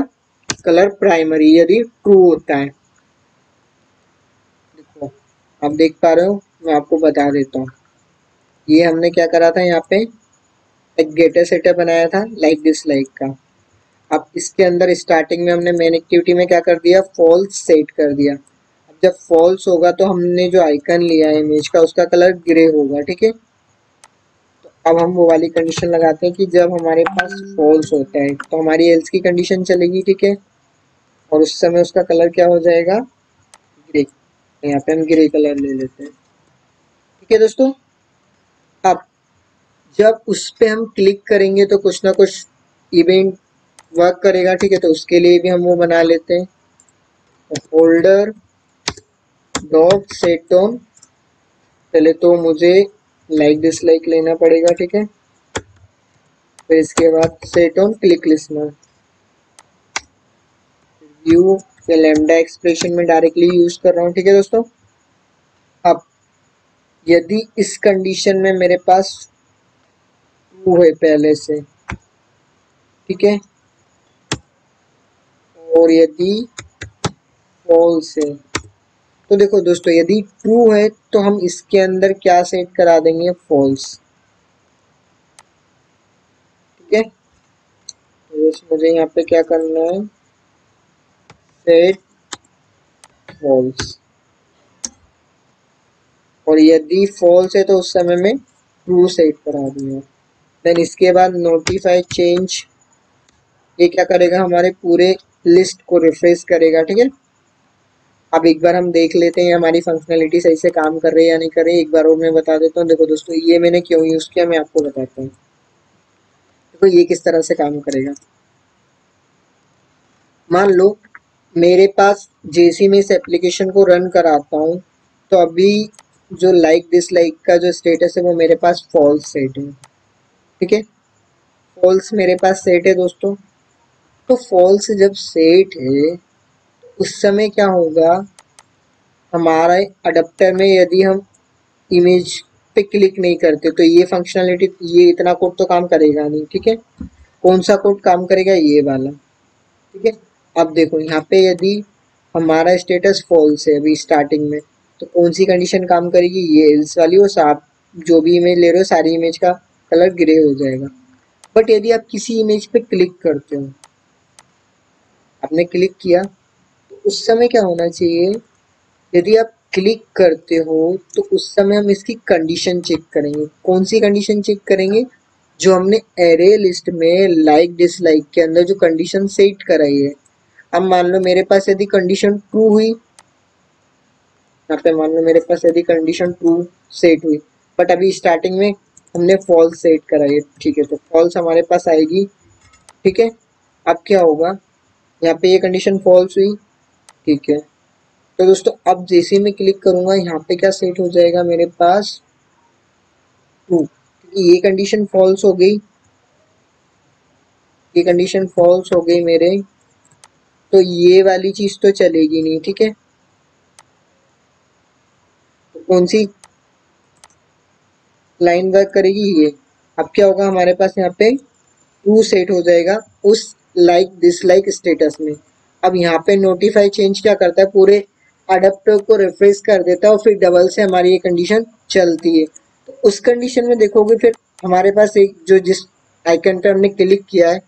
Speaker 1: कलर प्राइमरी यदि ट्रू होता है। देखो आप देख पा रहे हो, मैं आपको बता देता हूँ। ये हमने क्या करा था, यहाँ पे एक गेटर सेटअप बनाया था लाइक डिसलाइक का। अब इसके अंदर स्टार्टिंग में हमने मेन एक्टिविटी में क्या कर दिया, फॉल्स सेट कर दिया। अब जब फॉल्स होगा तो हमने जो आइकन लिया है इमेज का उसका कलर ग्रे होगा। ठीक है, तो अब हम वो वाली कंडीशन लगाते हैं कि जब हमारे पास फॉल्स होता है तो हमारी एल्स की कंडीशन चलेगी। ठीक है, और उस समय उसका कलर क्या हो जाएगा, ग्रे। यहाँ पे हम ग्रे कलर ले लेते हैं। ठीक है दोस्तों, अब जब उस पे हम क्लिक करेंगे तो कुछ ना कुछ इवेंट वर्क करेगा। ठीक है, तो उसके लिए भी हम वो बना लेते हैं, फोल्डर डॉट सेट ऑन। पहले तो मुझे लाइक डिसलाइक लेना पड़ेगा। ठीक है, फिर इसके बाद set on click listener view या लैम्डा एक्सप्रेशन में डायरेक्टली यूज कर रहा हूँ। ठीक है दोस्तों, अब यदि इस कंडीशन में मेरे पास ट्रू है पहले से, ठीक है, और यदि फॉल्स है, तो देखो दोस्तों यदि ट्रू है तो हम इसके अंदर क्या सेट करा देंगे, फॉल्स। ठीक है, तो मुझे यहाँ पे क्या करना है, सेट फॉल्स। और यदि फॉल्स है तो उस समय में ट्रू सेट करा दूंगा। देन इसके बाद नोटिफाई चेंज, ये क्या करेगा, हमारे पूरे लिस्ट को रिफ्रेश करेगा। ठीक है, अब एक बार हम देख लेते हैं हमारी फंक्शनलिटी सही से काम कर रही है या नहीं कर रही है। एक बार और मैं बता देता हूँ। देखो दोस्तों ये मैंने क्यों यूज़ किया मैं आपको बताता हूँ। देखो ये किस तरह से काम करेगा, मान लो मेरे पास जैसे मैं इस एप्लीकेशन को रन कराता हूँ तो अभी जो लाइक डिसलाइक का जो स्टेटस है वो मेरे पास फॉल्स सेट है। ठीक है, फॉल्स मेरे पास सेट है दोस्तों। तो फॉल्स जब सेट है उस समय क्या होगा, हमारा अडेप्टर में यदि हम इमेज पे क्लिक नहीं करते तो ये फंक्शनलिटी, ये इतना कोड तो काम करेगा नहीं। ठीक है, कौन सा कोड काम करेगा, ये वाला। ठीक है, अब देखो यहाँ पे यदि हमारा स्टेटस फॉल्स है अभी स्टार्टिंग में, तो कौन सी कंडीशन काम करेगी, ये एल्स वाली। और आप जो भी इमेज ले रहे हो सारी इमेज का कलर ग्रे हो जाएगा। बट यदि आप किसी इमेज पे क्लिक करते हो, आपने क्लिक किया, तो उस समय क्या होना चाहिए, यदि आप क्लिक करते हो तो उस समय हम इसकी कंडीशन चेक करेंगे। कौन सी कंडीशन चेक करेंगे, जो हमने एरे लिस्ट में लाइक डिसलाइक के अंदर जो कंडीशन सेट कराई है। अब मान लो मेरे पास यदि कंडीशन ट्रू हुई, यहाँ पे मान लो मेरे पास यदि कंडीशन ट्रू सेट हुई, बट अभी स्टार्टिंग में हमने फॉल्स सेट कराई है। ठीक है, तो फॉल्स हमारे पास आएगी। ठीक है, अब क्या होगा, यहाँ पे ये कंडीशन फॉल्स हुई। ठीक है, तो दोस्तों अब जैसे मैं क्लिक करूंगा यहाँ पे क्या सेट हो जाएगा मेरे पास, ट्रू। क्योंकि ये कंडीशन फॉल्स हो गई, ये कंडीशन फॉल्स हो गई मेरे, तो ये वाली चीज तो चलेगी नहीं। ठीक है, तो कौन सी लाइन वर्क करेगी, ये। अब क्या होगा, हमारे पास यहाँ पे ट्रू सेट हो जाएगा उस लाइक डिसलाइक स्टेटस में। अब यहाँ पे नोटिफाई चेंज क्या करता है, पूरे अडेप्टर को रिफ्रेश कर देता है और फिर डबल से हमारी ये कंडीशन चलती है। तो उस कंडीशन में देखोगे फिर हमारे पास एक जो जिस आइकन पे हमने क्लिक किया है,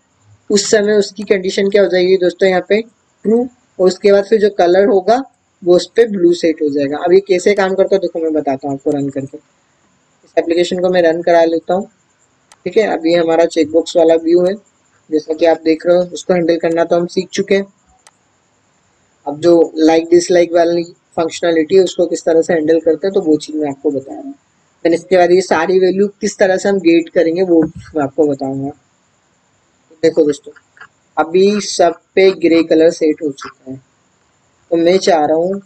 Speaker 1: उस समय उसकी कंडीशन क्या हो जाएगी दोस्तों, यहाँ पे ट्रू। और उसके बाद फिर जो कलर होगा वो उस पर ब्लू सेट हो जाएगा। अब ये कैसे काम करता है देखो मैं बताता हूँ आपको रन करके। इस एप्लीकेशन को मैं रन करा लेता हूँ। ठीक है, अभी हमारा चेकबॉक्स वाला व्यू है, जैसा कि आप देख रहे हो। उसको हैंडल करना तो हम सीख चुके हैं। अब जो लाइक डिसलाइक वाली फंक्शनलिटी है उसको किस तरह से हैंडल करते हैं तो वो चीज़ मैं आपको बता रहा हूँ। फिर इसके बाद ये सारी वैल्यू किस तरह से हम गेट करेंगे वो मैं आपको बताऊंगा। तो देखो दोस्तों, अभी सब पे ग्रे कलर सेट हो चुका है, तो मैं चाह रहा हूँ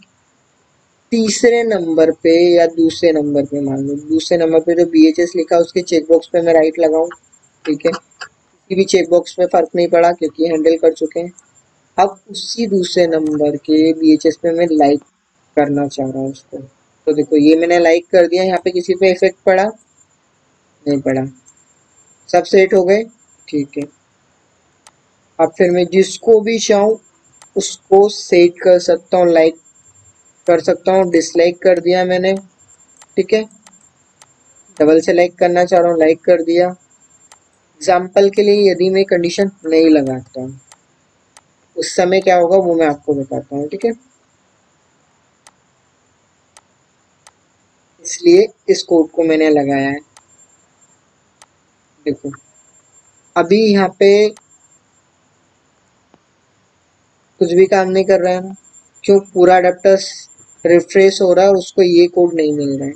Speaker 1: तीसरे नंबर पे या दूसरे नंबर पे, मान लो दूसरे नंबर पे जो BHS लिखा है उसके चेकबॉक्स पे मैं राइट लगाऊं। ठीक है, किसी भी चेकबॉक्स में फर्क नहीं पड़ा क्योंकि हैंडल कर चुके हैं। अब उसी दूसरे नंबर के BHS पे मैं लाइक करना चाह रहा हूँ उसको। तो देखो ये मैंने लाइक कर दिया, यहाँ पे किसी पे इफेक्ट पड़ा नहीं पड़ा, सब सेट हो गए। ठीक है, अब फिर मैं जिसको भी चाहूँ उसको सेट कर सकता हूँ, लाइक कर सकता हूँ। डिसलाइक कर दिया मैंने। ठीक है, डबल से लाइक करना चाह रहा हूँ, लाइक कर दिया। एग्जाम्पल के लिए यदि मैं कंडीशन नहीं लगाता हूँ उस समय क्या होगा वो मैं आपको बताता हूँ। ठीक है, इसलिए इस कोड को मैंने लगाया है। देखो अभी यहाँ पे कुछ भी काम नहीं कर रहा है ना, क्यों? पूरा अडेप्टर रिफ्रेश हो रहा है और उसको ये कोड नहीं मिल रहा है,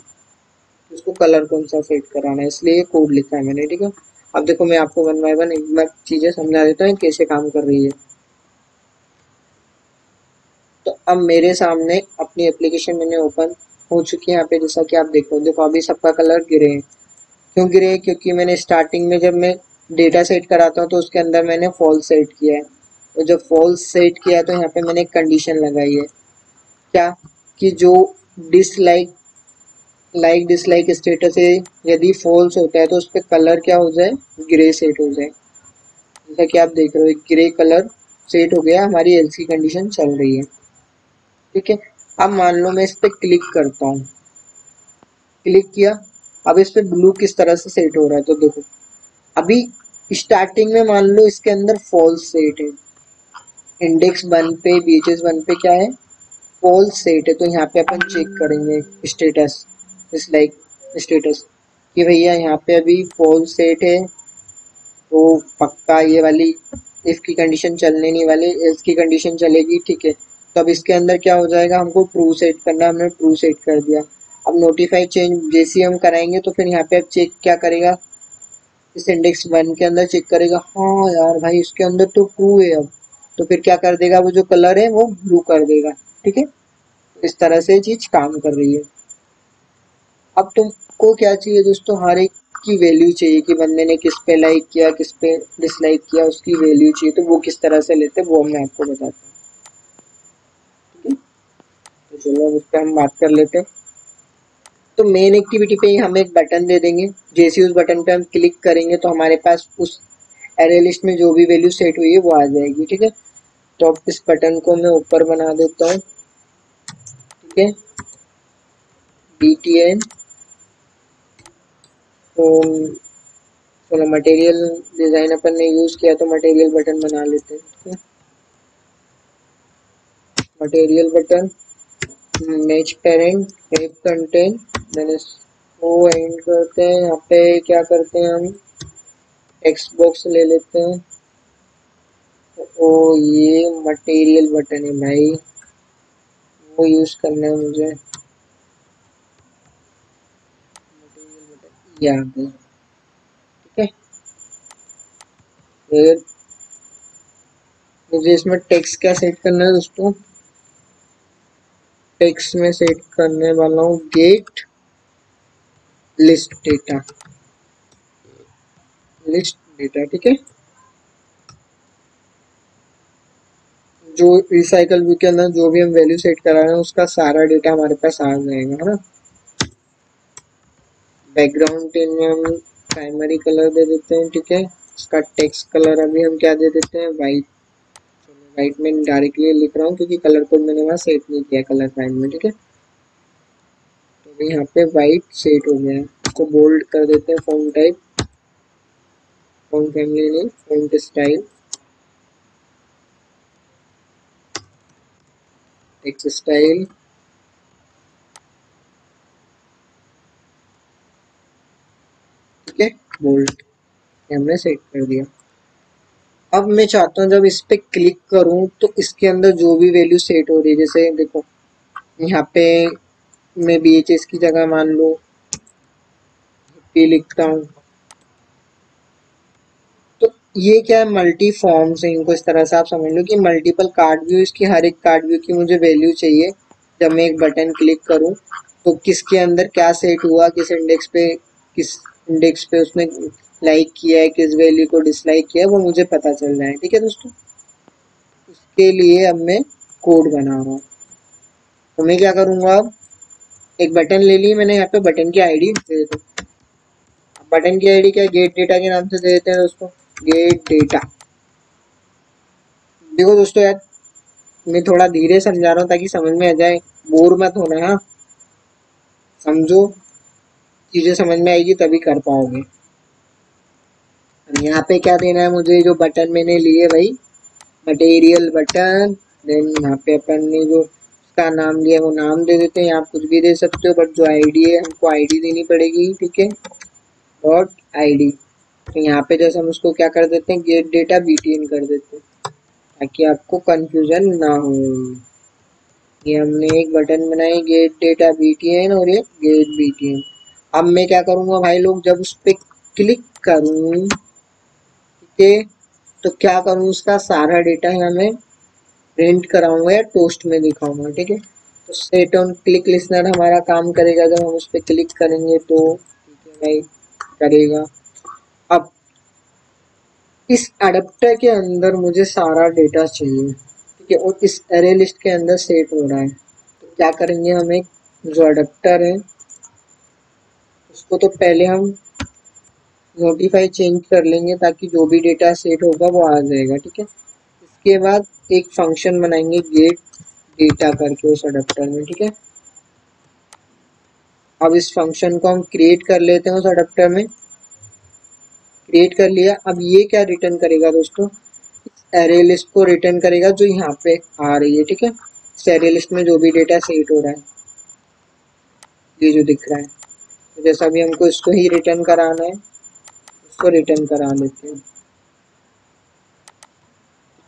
Speaker 1: उसको कलर कौन सा सेट कराना है, इसलिए ये कोड लिखा है मैंने। ठीक है, अब देखो मैं आपको वन बाय वन एक बार चीजें समझा देता हूँ कैसे काम कर रही है। तो अब मेरे सामने अपनी एप्लीकेशन मैंने ओपन हो चुकी है यहाँ पे, जैसा कि आप देखो। देखो अभी सबका कलर ग्रे है। क्यों ग्रे है? क्योंकि मैंने स्टार्टिंग में जब मैं डेटा सेट कराता हूँ तो उसके अंदर मैंने फॉल्स सेट किया है, और जब फॉल्स सेट किया तो यहाँ पे मैंने एक कंडीशन लगाई है, क्या कि जो डिसलाइक लाइक डिसलाइक स्टेटस है यदि फॉल्स होता है तो उस पर कलर क्या हो जाए, ग्रे सेट हो जाए। जैसा कि आप देख रहे हो ग्रे कलर सेट हो गया, हमारी एल्स की कंडीशन चल रही है। ठीक है, अब मान लो मैं इस पर क्लिक करता हूँ, क्लिक किया। अब इस पे ब्लू किस तरह से सेट हो रहा है तो देखो, अभी स्टार्टिंग में मान लो इसके अंदर फॉल्स सेट है, इंडेक्स वन पे बीएचएस वन पे क्या है, फॉल्स सेट है। तो यहाँ पे अपन चेक करेंगे स्टेटस, इस लाइक स्टेटस कि भैया यहाँ पे अभी फॉल्स सेट है, तो पक्का ये वाली इफ की कंडीशन चलने नहीं वाली, एल्स की कंडीशन चलेगी। ठीक है, तो अब इसके अंदर क्या हो जाएगा, हमको ट्रू सेट करना, हमने ट्रू सेट कर दिया। अब नोटिफाई चेंज जैसे हम कराएंगे तो फिर यहाँ पे अब चेक क्या करेगा, इस इंडेक्स वन के अंदर चेक करेगा, हाँ यार भाई इसके अंदर तो ट्रू है। अब तो फिर क्या कर देगा, वो जो कलर है वो ब्लू कर देगा। ठीक है, इस तरह से चीज काम कर रही है। अब तुमको क्या चाहिए दोस्तों, हर एक की वैल्यू चाहिए कि बंदे ने किस पे लाइक किया किस पे डिसलाइक किया, उसकी वैल्यू चाहिए। तो वो किस तरह से लेते हैं वो मैं आपको बताता हूँ। ठीक है, तो चलो अब इस पर हम बात कर लेते हैं। तो मेन एक्टिविटी पे ही हम एक बटन दे देंगे, जैसे उस बटन पे हम क्लिक करेंगे तो हमारे पास उस एरे लिस्ट में जो भी वैल्यू सेट हुई है वो आ जाएगी। ठीक है, तो अब इस बटन को मैं ऊपर बना देता हूँ। ठीक है, BTN तो चलो मटेरियल डिजाइन अपन ने यूज किया तो मटेरियल बटन बना लेते हैं। ठीक है, material button, match parent, wrap content, then इसको एंड करते हैं। यहाँ पे क्या करते हैं हम, टेक्स्ट बॉक्स ले लेते हैं। तो ये मटेरियल बटन है भाई, वो यूज करना है मुझे। मटेरियल बटन यहाँ पे। ठीक है, फिर मुझे इसमें टेक्स्ट क्या सेट करना है दोस्तों, टेक्स्ट में सेट करने वाला हूँ gate list data, list data. ठीक है, जो रिसाइकल व्यू के अंदर जो भी हम वैल्यू सेट करा रहे हैं उसका सारा डेटा हमारे पास आ जाएगा, है ना। बैकग्राउंड टेन में हम प्राइमरी कलर दे देते हैं। ठीक है, इसका टेक्स्ट कलर अभी हम क्या दे देते हैं, वाइट। चलो वाइट में डायरेक्टली लिख रहा हूँ क्योंकि कलर कोड मैंने वहाँ सेट नहीं किया कलर प्राइम में। ठीक है, तो अभी यहाँ पे वाइट सेट हो गया है, इसको बोल्ड कर देते हैं। Font type, font family name, font style, text style, ठीक है, बोल्ड हमने सेट कर दिया। अब मैं चाहता हूँ जब इस पे क्लिक करूँ तो इसके अंदर जो भी वैल्यू सेट हो रही है, जैसे देखो यहाँ पे मैं BHS की जगह मान लो P लिखता हूँ, तो ये क्या है, मल्टी फॉर्म्स है, इनको इस तरह से आप समझ लो कि मल्टीपल कार्ड व्यू, इसकी हर एक कार्ड व्यू की मुझे वैल्यू चाहिए। जब मैं एक बटन क्लिक करूँ तो किसके अंदर क्या सेट हुआ, किस इंडेक्स पे उसने लाइक किया है, किस वैल्यू को डिसलाइक किया है, वो मुझे पता चल जाए। ठीक है दोस्तों, उसके लिए अब मैं कोड बना रहा हूँ। तो मैं क्या करूँगा, अब एक बटन ले ली मैंने, यहाँ पे बटन की आईडी दे देता हूँ। बटन की आईडी क्या, गेट डेटा के नाम से दे देते हैं दोस्तों, गेट डेटा। देखो दोस्तों यार, मैं थोड़ा धीरे समझा रहा हूँ ताकि समझ में आ जाए, बोर मत होना। हाँ, समझो, चीजें समझ में आएगी तभी कर पाओगे। यहाँ पे क्या देना है मुझे, जो बटन मैंने लिए भाई, मटेरियल बटन। देन यहाँ पे अपन ने जो उसका नाम लिया वो नाम दे देते हैं, आप कुछ भी दे सकते हो, बट जो आईडी है हमको आईडी देनी पड़ेगी। ठीक है, डॉट आईडी। तो यहाँ पे जैसे हम उसको क्या कर देते हैं, गेट डेटा BTN कर देते हैं ताकि आपको कंफ्यूजन ना हो। ये हमने एक बटन बनाई, गेट डेटा BTN, और ये गेट BTN। अब मैं क्या करूँगा भाई लोग, जब उस पर क्लिक करूँ, ठीक है, तो क्या करूँ, उसका सारा डेटा यहाँ मैं प्रिंट कराऊंगा या टोस्ट में दिखाऊंगा। ठीक है, तो सेट ऑन क्लिक लिसनर हमारा काम करेगा जब हम उस पर क्लिक करेंगे तो। ठीक है भाई, करेगा। अब इस अडेप्टर के अंदर मुझे सारा डेटा चाहिए, ठीक है, और इस एरे लिस्ट के अंदर सेट हो रहा है। तो क्या करेंगे, हम एक जो अडेप्टर है उसको तो पहले हम नोटिफाई चेंज कर लेंगे ताकि जो भी डेटा सेट होगा वो आ जाएगा। ठीक है, इसके बाद एक फंक्शन बनाएंगे गेट डेटा करके उस अडेप्टर में। ठीक है, अब इस फंक्शन को हम क्रिएट कर लेते हैं उस अडेप्टर में। क्रिएट कर लिया। अब ये क्या रिटर्न करेगा दोस्तों, एरे लिस्ट को रिटर्न करेगा जो यहाँ पे आ रही है। ठीक है, इस एरे लिस्ट में जो भी डेटा सेट हो रहा है, ये जो दिख रहा है, तो जैसा भी हमको इसको ही रिटर्न कराना है उसको रिटर्न करा लेते हैं।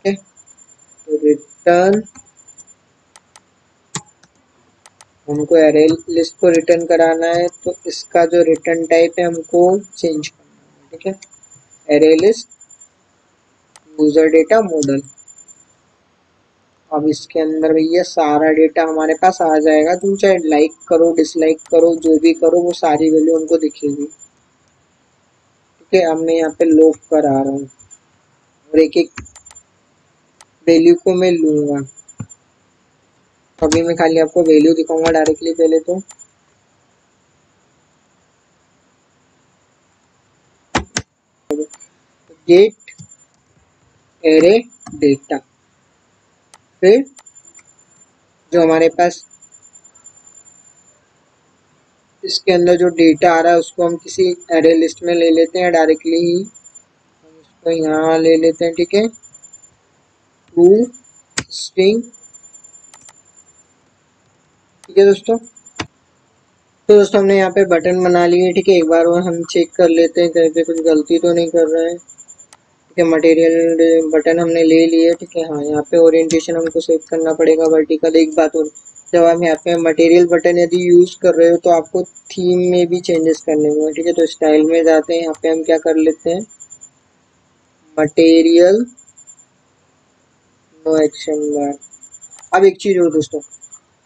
Speaker 1: ठीक है, तो रिटर्न, हमको एरे लिस्ट को रिटर्न कराना है तो इसका जो रिटर्न टाइप है हमको चेंज करना है। ठीक है, array list user data model. अब इसके अंदर भैया सारा डेटा हमारे पास आ जाएगा, तुम चाहे लाइक करो डिसलाइक करो जो भी करो वो सारी वैल्यू उनको दिखेगी। ठीक है, अब मैं यहाँ पे लॉक करा रहा हूँ और एक एक वैल्यू को मैं लूंगा। अभी मैं खाली आपको वैल्यू दिखाऊंगा डायरेक्टली। पहले तो गेट एरे डेटा, फिर जो हमारे पास इसके अंदर जो डेटा आ रहा है उसको हम किसी एरे लिस्ट में ले लेते हैं डायरेक्टली ही, हम उसको यहाँ ले लेते हैं। ठीक है, टू स्ट्रिंग। ठीक है दोस्तों, तो दोस्तों हमने यहाँ पे बटन बना लिए। ठीक है, एक बार वो हम चेक कर लेते हैं कहीं पे कुछ गलती तो नहीं कर रहा है। ठीक है, मटेरियल बटन हमने ले लिए। ठीक है, हाँ, यहाँ पे ओरिएंटेशन हमको सेट करना पड़ेगा वर्टिकल। एक बात और, जब आप यहाँ पे मटेरियल बटन यदि यूज कर रहे हो तो आपको थीम में भी चेंजेस करने होंगे। ठीक है, तो स्टाइल में जाते हैं, यहाँ पे हम क्या कर लेते हैं, मटेरियल नो एक्शन बार। अब एक चीज और दोस्तों,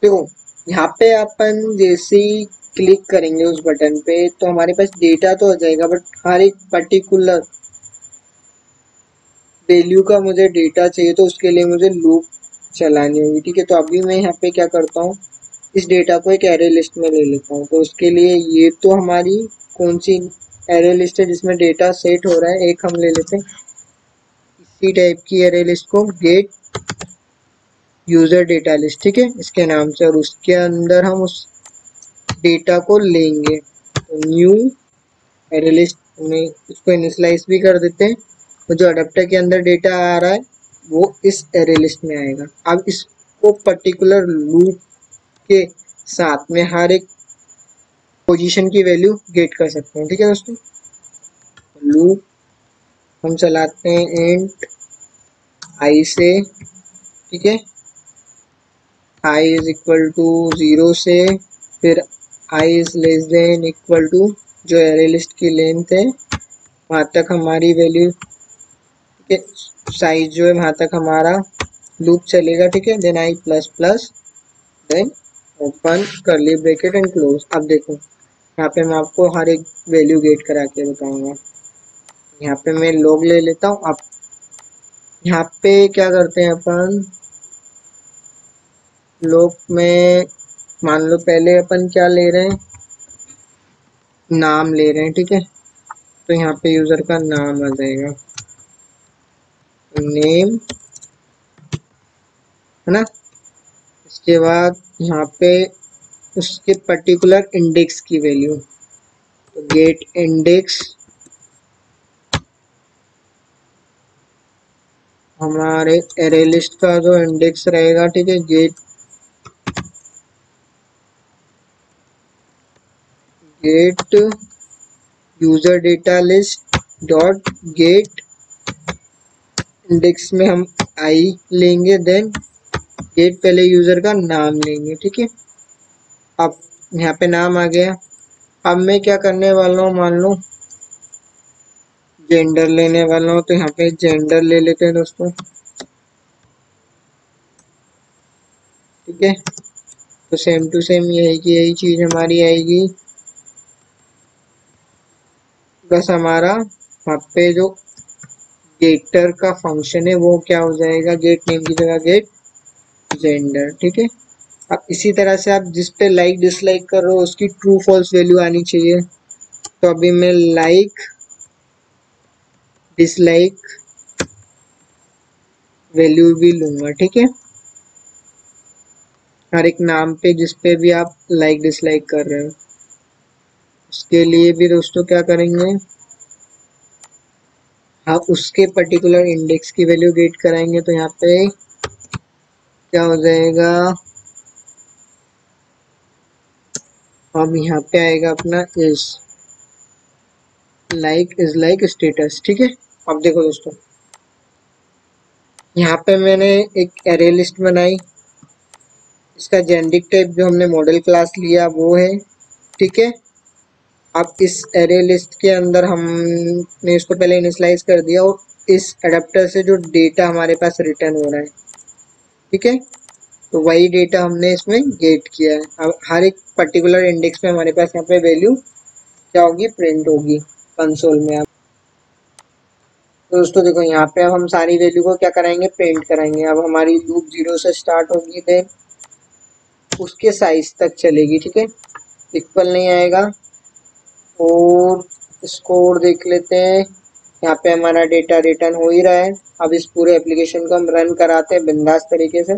Speaker 1: देखो यहाँ पे अपन जैसे ही क्लिक करेंगे उस बटन पे तो हमारे पास डेटा तो आ जाएगा, बट हर एक पर्टिकुलर वैल्यू का मुझे डेटा चाहिए तो उसके लिए मुझे लूप चलानी होगी। ठीक है, तो अभी मैं यहाँ पे क्या करता हूँ, इस डेटा को एक एरे लिस्ट में ले लेता हूँ। तो उसके लिए ये तो हमारी कौन सी एरे लिस्ट है जिसमें डेटा सेट हो रहा है, एक हम ले लेते हैं इसी टाइप की एरे लिस्ट को, गेट यूजर डेटा लिस्ट। ठीक है, इसके नाम से, और उसके अंदर हम उस डेटा को लेंगे। तो न्यू एरे लिस्ट मैं इसको इनिशियलाइज भी कर देते हैं, तो जो अडेप्टर के अंदर डेटा आ रहा है वो इस एरे लिस्ट में आएगा। अब इसको पर्टिकुलर लूप के साथ में हर एक पोजीशन की वैल्यू गेट कर सकते हैं। ठीक है दोस्तों, लूप हम चलाते हैं इंट आई से, ठीक है, आई इज इक्वल टू 0 से, फिर I is less than equal to जो एरे लिस्ट की लेंथ है वहाँ तक हमारी वैल्यू, ठीक है, साइज जो है वहाँ तक हमारा लूप चलेगा। ठीक है, then I plus plus then open curly bracket and close. अब देखो यहाँ पे मैं आपको हर एक वैल्यू गेट करा के बताऊंगा। यहाँ पे मैं लॉग ले लेता हूँ। अब यहाँ पे क्या करते हैं अपन, लॉग में मान लो पहले अपन क्या ले रहे हैं, नाम ले रहे हैं। ठीक है, तो यहाँ पे यूजर का नाम आ जाएगा, नेम, है ना। इसके बाद यहाँ पे उसके पर्टिकुलर इंडेक्स की वैल्यू, तो गेट इंडेक्स हमारे एरे लिस्ट का जो इंडेक्स रहेगा। ठीक है, gate user data list dot gate index में हम आई लेंगे, देन गेट पहले यूजर का नाम लेंगे। ठीक है, अब यहाँ पे नाम आ गया। अब मैं क्या करने वाला हूँ, मान लो जेंडर लेने वाला हूँ, तो यहाँ पे जेंडर ले लेते हैं दोस्तों। ठीक है, तो सेम टू सेम यही की यही चीज हमारी आएगी, बस हमारा वहाँ पे जो गेटर का फंक्शन है वो क्या हो जाएगा, गेट नेम की जगह गेट जेंडर। ठीक है, अब इसी तरह से आप जिस पे लाइक डिसलाइक कर रहे हो उसकी ट्रू फॉल्स वैल्यू आनी चाहिए। तो अभी मैं लाइक डिसलाइक वैल्यू भी लूंगा। ठीक है, हर एक नाम पे जिस पे भी आप लाइक डिसलाइक कर रहे हो उसके लिए भी दोस्तों क्या करेंगे, हाँ उसके पर्टिकुलर इंडेक्स की वैल्यू गेट कराएंगे। तो यहाँ पे क्या हो जाएगा, अब यहाँ पे आएगा अपना इज लाइक स्टेटस। ठीक है, अब देखो दोस्तों यहाँ पे मैंने एक एरे लिस्ट बनाई, इसका जेनेरिक टाइप जो हमने मॉडल क्लास लिया वो है। ठीक है, अब इस एरे लिस्ट के अंदर हमने इसको पहले इनिशियलाइज कर दिया और इस अडेप्टर से जो डेटा हमारे पास रिटर्न हो रहा है, ठीक है, तो वही डेटा हमने इसमें गेट किया है। अब हर एक पर्टिकुलर इंडेक्स में हमारे पास यहाँ पे वैल्यू क्या होगी, प्रिंट होगी कंसोल में। अब तो दोस्तों देखो यहाँ पे अब हम सारी वैल्यू को क्या कराएंगे, प्रिंट कराएंगे। अब हमारी लूप 0 से स्टार्ट होगी, देन उसके साइज तक चलेगी। ठीक है, इक्वल नहीं आएगा। और स्कोर देख लेते हैं, यहाँ पे हमारा डेटा रिटर्न हो ही रहा है। अब इस पूरे एप्लीकेशन को हम रन कराते हैं बिंदास तरीके से।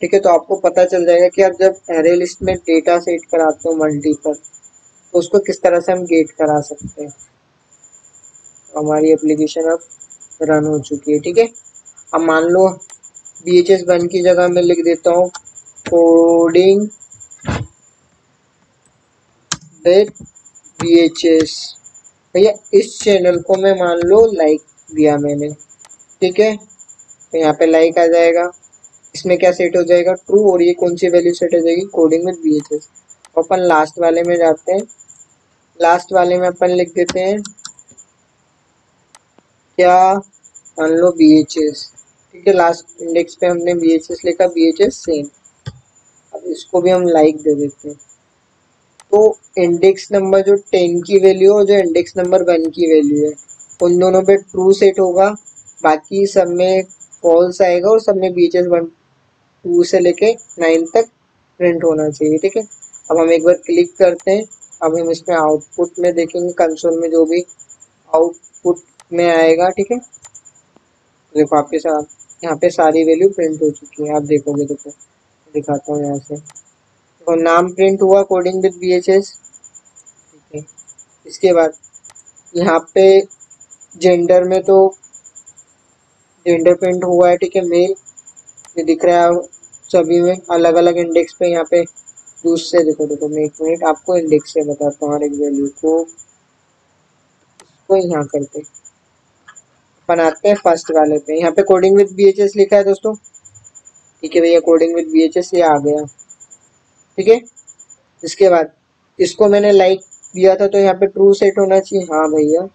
Speaker 1: ठीक है, तो आपको पता चल जाएगा कि आप जब एरे लिस्ट में डेटा सेट कराते हो मल्टीपल, तो उसको किस तरह से हम गेट करा सकते हैं। तो हमारी एप्लीकेशन अब रन हो चुकी है। ठीक है, अब मान लो VHS1 की जगह मैं लिख देता हूँ कोडिंग विद VHS। भैया इस चैनल को मैं मान लो लाइक दिया मैंने। ठीक है, तो यहाँ पे लाइक आ जाएगा, इसमें क्या सेट हो जाएगा, ट्रू। और ये कौन सी वैल्यू सेट हो जाएगी, coding with VHS। Upon last वाले में जाते हैं, लास्ट वाले में अपन लिख देते हैं क्या, मान लो VHS। ठीक है, लास्ट इंडेक्स पे हमने VHS लिखा, VHS सेम। अब इसको भी हम लाइक दे देते हैं। तो इंडेक्स नंबर जो 10 की वैल्यू है और जो इंडेक्स नंबर 1 की वैल्यू है उन दोनों पे ट्रू सेट होगा, बाकी सब में फॉल्स आएगा और सब में VHS 1 2 से लेके 9 तक प्रिंट होना चाहिए। ठीक है, अब हम एक बार क्लिक करते हैं। अब हम इसमें आउटपुट में देखेंगे, कंसोल में जो भी आउटपुट में आएगा। ठीक है, देखो आपके साथ यहाँ पे सारी वैल्यू प्रिंट हो चुकी है। आप देखोगे, देखो दिखाता हूँ यहाँ से, तो नाम प्रिंट हुआ कोडिंग विद VHS। ठीक है, इसके बाद यहाँ पे जेंडर में तो जेंडर प्रिंट हुआ है, ठीक है, मेल, ये दिख रहा है सभी में अलग अलग इंडेक्स पे। यहाँ पे दूसरे देखो देखो, मैं एक मिनट आपको इंडेक्स से बताता हूँ हर एक वैल्यू को यहाँ करते बनाते हैं फर्स्ट वाले पे। यहाँ पे कोडिंग विद बीएचएस लिखा है दोस्तों, ठीक है भैया, कोडिंग विद बीएचएस ये आ गया, ठीक है। इसके बाद इसको मैंने लाइक दिया था तो यहाँ पे ट्रू सेट होना चाहिए, हाँ भैया,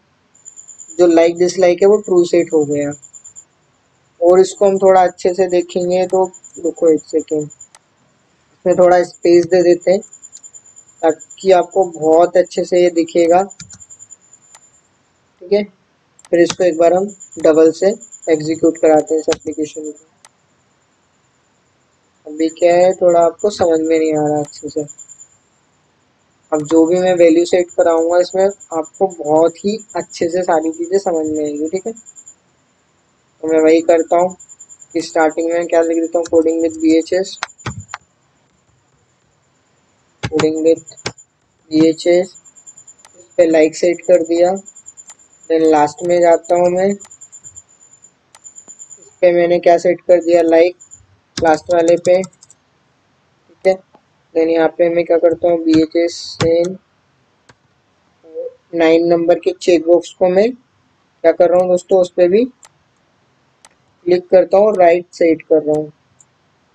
Speaker 1: जो लाइक डिसलाइक है वो ट्रू सेट हो गया। और इसको हम थोड़ा अच्छे से देखेंगे तो रुको एक सेकेंड, इसमें थोड़ा स्पेस दे देते हैं ताकि आपको बहुत अच्छे से ये दिखेगा, ठीक है। फिर इसको एक बार हम डबल से एग्जीक्यूट कराते हैं इस एप्लीकेशन को। अभी क्या है, थोड़ा आपको समझ में नहीं आ रहा अच्छे से। अब जो भी मैं वैल्यू सेट कराऊंगा इसमें आपको बहुत ही अच्छे से सारी चीज़ें समझ में आएंगी, ठीक है। तो मैं वही करता हूँ कि स्टार्टिंग में क्या लिख देता हूँ, coding with BHS, coding with BHS, इस पे लाइक सेट कर दिया। देन लास्ट में जाता हूँ मैं, इस पे मैंने क्या सेट कर दिया, लाइक, लास्ट वाले पे, ठीक है। देन यहाँ पे मैं क्या करता हूँ, बीएचएस सेन 9 नंबर के चेक बॉक्स को मैं क्या कर रहा हूँ दोस्तों, उस पर भी क्लिक करता हूँ, राइट सेट कर रहा हूँ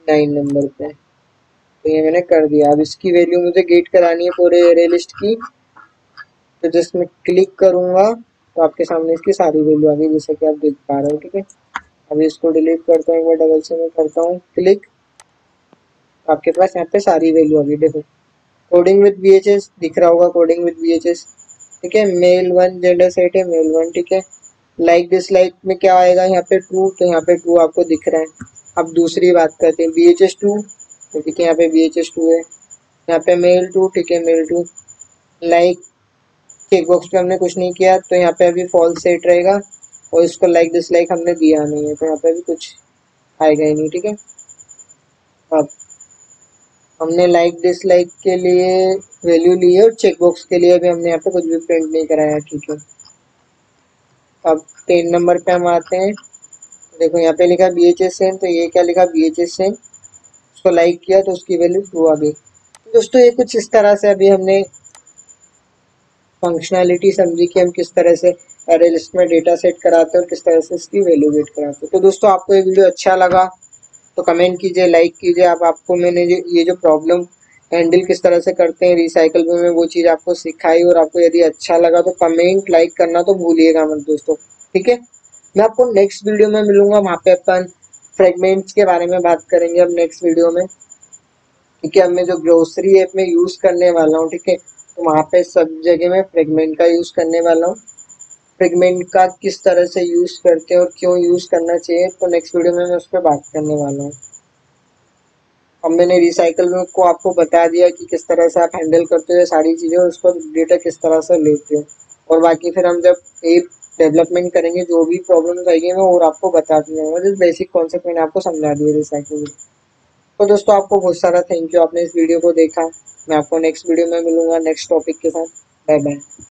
Speaker 1: 9 नंबर पे। तो ये मैंने कर दिया। अब इसकी वैल्यू मुझे गेट करानी है पूरे एरे लिस्ट की, तो जस्ट मैं क्लिक करूंगा तो आपके सामने इसकी सारी वैल्यू आ गई, जैसे कि आप देख पा रहे हो, ठीक है। अभी इसको डिलीट करता हूँ, एक बार डबल से मैं करता हूँ क्लिक, तो आपके पास यहाँ पे सारी वैल्यू आ गई, देखो कोडिंग विद बीएचएस दिख रहा होगा, कोडिंग विद बीएचएस, ठीक है। मेल वन जेंडर सेट है, मेल वन, ठीक है। लाइक डिसलाइक में क्या आएगा, यहाँ पे ट्रू, तो यहाँ पे ट्रू आपको दिख रहा है। अब दूसरी बात करते हैं, बीएचएस टू, तो ठीक है, यहाँ पे बीएचएस टू है। यहाँ पे मेल टू, ठीक है, mail to. Like check box पे हमने कुछ नहीं किया तो यहाँ पे अभी फॉल्स सेट रहेगा, और इसको लाइक डिसलाइक हमने दिया नहीं है तो यहाँ पे भी कुछ आएगा ही नहीं, ठीक है। अब हमने लाइक डिसलाइक के लिए वैल्यू ली है और चेक बॉक्स के लिए भी हमने यहाँ पे कुछ भी प्रिंट नहीं कराया, ठीक है। अब 10 नंबर पे हम आते हैं, देखो यहाँ पे लिखा बी एच एस सेम, तो ये क्या लिखा, बी एच एस सेम, उसको लाइक किया तो उसकी वैल्यू ट्रू आ गई। तो दोस्तों ये कुछ इस तरह से अभी हमने फंक्शनैलिटी समझी कि हम किस तरह से अरे लिस्ट में डेटा सेट कराते हैं और किस तरह से इसकी वैल्यू गेट कराते हैं। तो दोस्तों आपको ये वीडियो अच्छा लगा तो कमेंट कीजिए, लाइक कीजिए। अब आपको मैंने ये जो प्रॉब्लम हैंडल किस तरह से करते हैं रिसाइकल में वो चीज़ आपको सिखाई, और आपको यदि अच्छा लगा तो कमेंट लाइक करना तो भूलिएगा मत दोस्तों, ठीक है। मैं आपको नेक्स्ट वीडियो में मिलूंगा, वहाँ पे अपन फ्रेगमेंट्स के बारे में बात करेंगे अब नेक्स्ट वीडियो में, ठीक है। अब मैं जो ग्रोसरी ऐप में यूज़ करने वाला हूँ, ठीक है, तो वहाँ पे सब जगह मैं फ्रेगमेंट का यूज़ करने वाला हूँ। फ्रेगमेंट का किस तरह से यूज़ करते हैं और क्यों यूज़ करना चाहिए, तो नेक्स्ट वीडियो में मैं उस पर बात करने वाला हूँ। अब मैंने रिसाइकल में को आपको बता दिया कि किस तरह से आप हैंडल करते हो सारी चीज़ें, और उसको डेटा किस तरह से लेते हो, और बाकी फिर हम जब ऐप डेवलपमेंट करेंगे जो भी प्रॉब्लम्स आएंगी मैं और आपको बता दूंगा। जिस बेसिक कॉन्सेप्ट मैंने आपको समझा दिया रिसाइकल। तो दोस्तों आपको बहुत सारा थैंक यू, आपने इस वीडियो को देखा। मैं आपको नेक्स्ट वीडियो में मिलूंगा नेक्स्ट टॉपिक के साथ। Bye bye.